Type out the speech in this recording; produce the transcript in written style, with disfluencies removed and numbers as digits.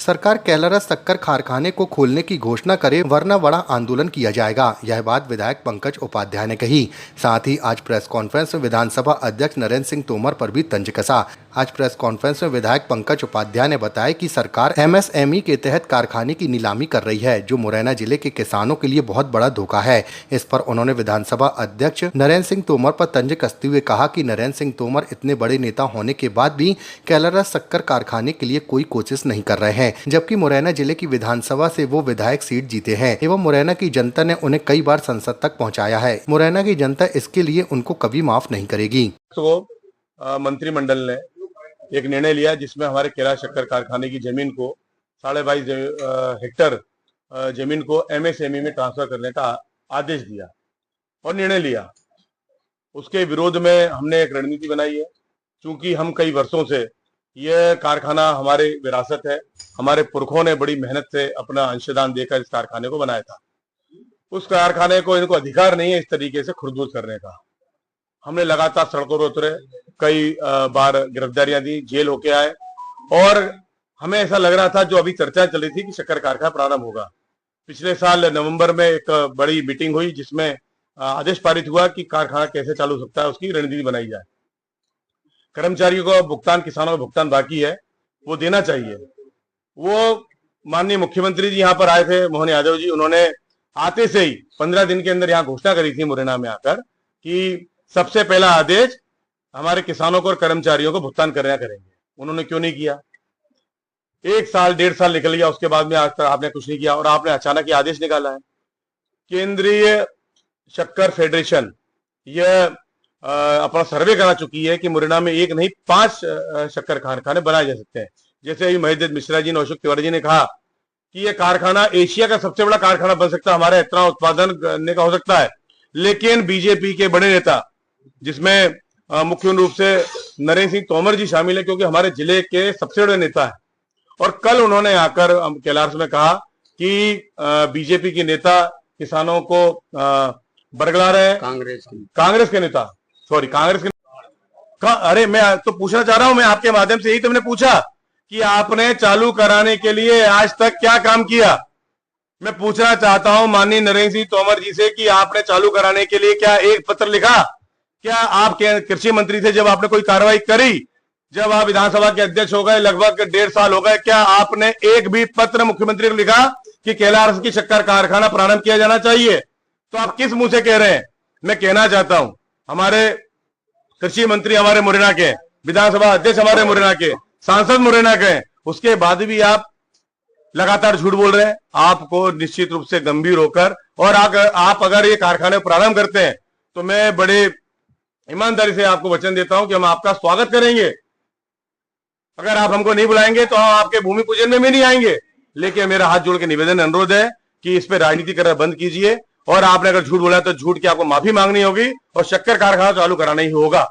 सरकार कैलरस शक्कर कारखाने को खोलने की घोषणा करे वरना बड़ा आंदोलन किया जाएगा। यह बात विधायक पंकज उपाध्याय ने कही। साथ ही आज प्रेस कॉन्फ्रेंस में विधानसभा अध्यक्ष नरेंद्र सिंह तोमर पर भी तंज कसा। आज प्रेस कॉन्फ्रेंस में विधायक पंकज उपाध्याय ने बताया कि सरकार एमएसएमई के तहत कारखाने की नीलामी कर रही है, जो मुरैना जिले के किसानों के लिए बहुत बड़ा धोखा है। इस पर उन्होंने विधानसभा अध्यक्ष नरेंद्र सिंह तोमर पर तंज कसते हुए कहा कि नरेंद्र सिंह तोमर इतने बड़े नेता होने के बाद भी कैलरस शक्कर कारखाने के लिए कोई कोशिश नहीं कर रहे हैं, जबकि मुरैना जिले की विधानसभा से वो विधायक सीट जीते हैं एवं मुरैना की जनता ने उन्हें कई बार संसद तक पहुंचाया है। मुरैना की जनता इसके लिए उनको कभी माफ नहीं करेगी। तो मंत्रिमंडल ने एक निर्णय लिया जिसमें हमारे कैलाश शक्कर कारखाने की जमीन को 22.5 हेक्टर जमीन को एमएसएमई में ट्रांसफर करने का आदेश दिया और निर्णय लिया। उसके विरोध में हमने एक रणनीति बनाई है। क्योंकि हम कई वर्षों से यह कारखाना हमारे विरासत है, हमारे पुरखों ने बड़ी मेहनत से अपना अंशदान देकर इस कारखाने को बनाया था। उस कारखाने को इनको अधिकार नहीं है इस तरीके से खुरदबुद करने का। हमने लगातार सड़कों पर उतरे, कई बार गिरफ्तारियां दी, जेल होके आए और हमें ऐसा लग रहा था, जो अभी चर्चा चल रही थी कि शक्कर कारखाना प्रारंभ होगा। पिछले साल नवंबर में एक बड़ी मीटिंग हुई जिसमें आदेश पारित हुआ कि कारखाना कैसे चालू हो सकता है, उसकी रणनीति बनाई जाए। कर्मचारियों को भुगतान, किसानों का भुगतान बाकी है, वो देना चाहिए। वो माननीय मुख्यमंत्री जी यहाँ पर आए थे, मोहन यादव जी, उन्होंने आते से ही 15 दिन के अंदर यहाँ घोषणा करी थी मुरैना में आकर कि सबसे पहला आदेश हमारे किसानों को और कर्मचारियों को भुगतान करेंगे। उन्होंने क्यों नहीं किया? 1 साल 1.5 साल निकल गया, उसके बाद में आज तक आपने कुछ नहीं किया और आपने अचानक ये आदेश निकाला है। केंद्रीय शक्कर फेडरेशन यह अपना सर्वे करा चुकी है कि मुरैना में 1 नहीं 5 शक्कर कारखाने बनाए जा सकते हैं। जैसे अभी महेश मिश्रा जी ने, अशोक तिवारी जी ने कहा कि यह कारखाना एशिया का सबसे बड़ा कारखाना बन सकता है, हमारा इतना उत्पादन करने का हो सकता है। लेकिन बीजेपी के बड़े नेता, जिसमें मुख्य रूप से नरेंद्र सिंह तोमर जी शामिल है, क्योंकि हमारे जिले के सबसे बड़े नेता है, और कल उन्होंने आकर कैलाश में कहा कि बीजेपी के नेता किसानों को बरगला रहे हैं। कांग्रेस के नेता, सॉरी कांग्रेस के अरे मैं तो पूछना चाह रहा हूं, मैं आपके माध्यम से यही तुमने पूछा कि आपने चालू कराने के लिए आज तक क्या काम किया। मैं पूछना चाहता हूं माननीय नरेंद्र सिंह तोमर जी से कि आपने चालू कराने के लिए क्या एक पत्र लिखा? क्या आपके कृषि मंत्री थे जब आपने कोई कार्रवाई करी? जब आप विधानसभा के अध्यक्ष हो गए, लगभग 1.5 साल हो गए, क्या आपने एक भी पत्र मुख्यमंत्री को लिखा कि कैलाश की शक्कर कारखाना प्रारंभ किया जाना चाहिए? तो आप किस मुंह से कह रहे हैं? मैं कहना चाहता हूं, हमारे कृषि मंत्री हमारे मुरैना के, विधानसभा अध्यक्ष हमारे मुरैना के, सांसद मुरैना के, उसके बाद भी आप लगातार झूठ बोल रहे हैं। आपको निश्चित रूप से गंभीर होकर, और आप अगर ये कारखाने प्रारंभ करते हैं तो मैं बड़े ईमानदारी से आपको वचन देता हूं कि हम आपका स्वागत करेंगे। अगर आप हमको नहीं बुलाएंगे तो हम आपके भूमि पूजन में भी नहीं आएंगे। लेकिन मेरा हाथ जोड़ के निवेदन, अनुरोध है कि इस पे राजनीति करना बंद कीजिए, और आपने अगर झूठ बोला तो झूठ की आपको माफी मांगनी होगी और शक्कर कारखाना चालू कराना ही होगा।